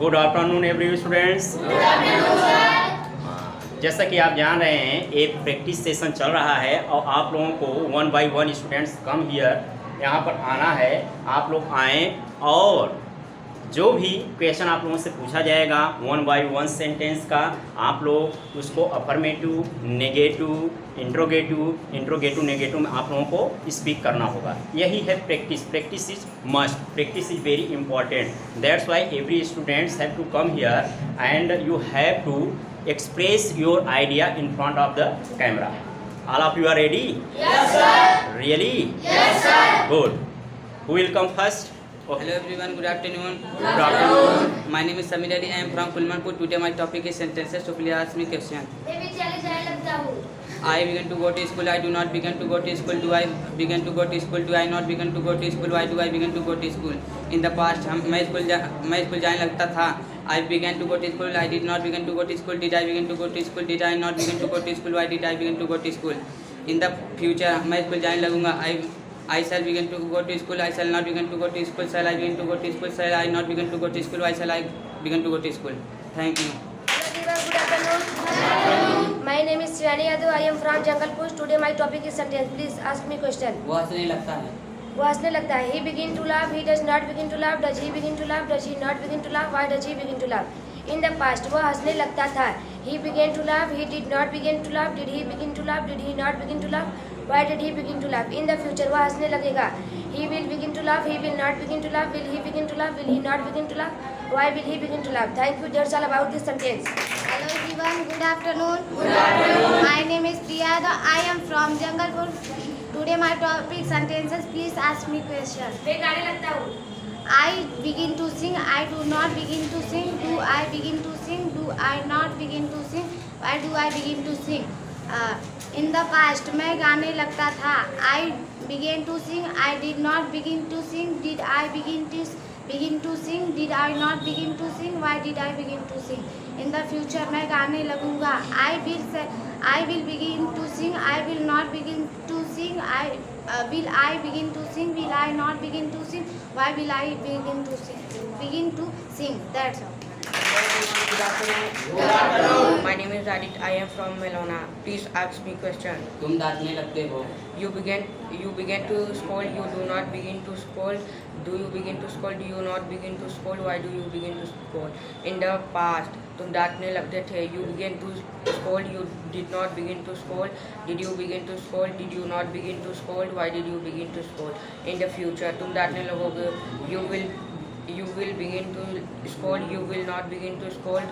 Good afternoon every students. जैसा कि आप जान रहे हैं एक प्रैक्टिस सेशन चल रहा है और आप लोगों को 1 by 1 स्टूडेंट्स कम हियर यहाँ पर आना है। आप लोग आएँ और जो भी क्वेश्चन आप लोगों से पूछा जाएगा 1 by 1 सेंटेंस का, आप लोग उसको अफर्मेटिव, नेगेटिव, इंट्रोगेटिव नेगेटिव में आप लोगों को स्पीक करना होगा। यही है practice. Practice is must, practice is very important. That's why every students have to come here and you have to express your idea in front of the camera. All of you are ready? Yes, sir. Really? Yes, sir. Good. Who will come first? Okay. Hello everyone, good afternoon. Good afternoon. My name is Samir Ali. I am from Kulmanpur. Today my topic is sentences. So please ask me question. मैं भी चले जाने लगता हूँ। I begin to go to school. I do not begin to go to school. Do I begin to go to school? Do I not begin to go to school? Why do I begin to go to school? In the past, मैं school जाने लगता था. I began to go to school. I did not begin to go to school. Did I begin to go to school? Did I not begin to go to school? Why did I begin to go to school? In the future, मैं school जाने लगूंगा. I shall begin to go to school. I shall not begin to go to school. Shall I begin to go to school? Shall I not begin to go to school? Why shall I begin to go to school? Thank you. Good afternoon. My name is Shivani Yadav. I am from Jangalpur. Today my topic is sentence. Please ask me question. वो हंसने लगता है. वो हंसने लगता है. He begin to laugh. He does not begin to laugh. Does he begin to laugh? Does he not begin to laugh? Why does he begin to laugh? In the past, वो हंसने लगता था. He began to laugh. He did not begin to laugh. Did he begin to laugh? Did he not begin to laugh? Why did he begin to laugh? In the future, वो हंसने लगेगा. He will begin to laugh. He will not begin to laugh. Will he begin to laugh? Will he not begin to laugh? Why will he begin to laugh? Thank you. That's all about this sentence. Hello everyone, good afternoon. Good afternoon. My name is Priya. I am from Jangalpur. Today my topic sentences. Please ask me question. मैं गाने लगता हूँ. I begin to sing. I do not begin to sing. Do I begin to sing? Do I not begin to sing? Why do I begin to sing? In the past, मैं गाने लगता था. I began to sing. I did not begin to sing. Did I begin to sing? Did I not begin to sing? Why did I begin to sing? In the future, मैं गाने लगूंगा. I will begin to sing. I will not begin to sing. Will I begin to sing? Will I not begin to sing? Why will I begin to sing? That's all. Good afternoon. My name is Adit. I am from Melona. Please ask me question. तुम डांटने लगते हो. You begin to scold. You do not begin to scold. Do you begin to scold? Do you not begin to scold? Why do you begin to scold? In the past, तुम डांटने लगते थे. You began to scold. You did not begin to scold. Did you begin to scold? Did you not begin to scold? Why did you begin to scold? In the future, तुम डांटने लगोगे. You will begin to scold. You will not begin to scold.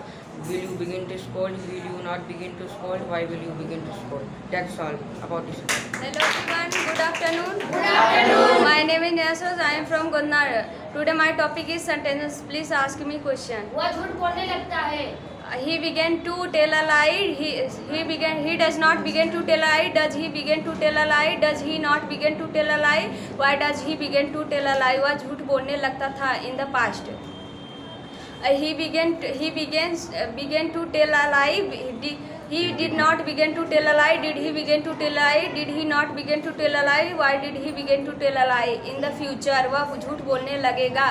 Will you begin to scold? Will you not begin to scold? Why will you begin to scold? That's all about this. Hello everyone, good afternoon. Good afternoon. My name is Nehasos. I am from Gondar. Today my topic is sentences. Please ask me question. वो झूठ बोलने लगता है. He began to tell a lie. He does not begin to tell a lie. Does he begin to tell a lie? Does he not begin to tell a lie? Why does he begin to tell a lie? वह झूठ बोलने लगता था in the past. He began to tell a lie. He did not begin to tell a lie. Did he begin to tell a lie? Did he not begin to tell a lie? Why did he begin to tell a lie? In the future, वह झूठ बोलने लगेगा.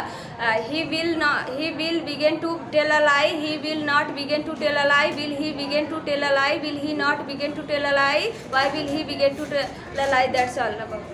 He will begin to tell a lie. He will not begin to tell a lie. Will he begin to tell a lie? Will he not begin to tell a lie? Why will he begin to tell a lie? That's all about.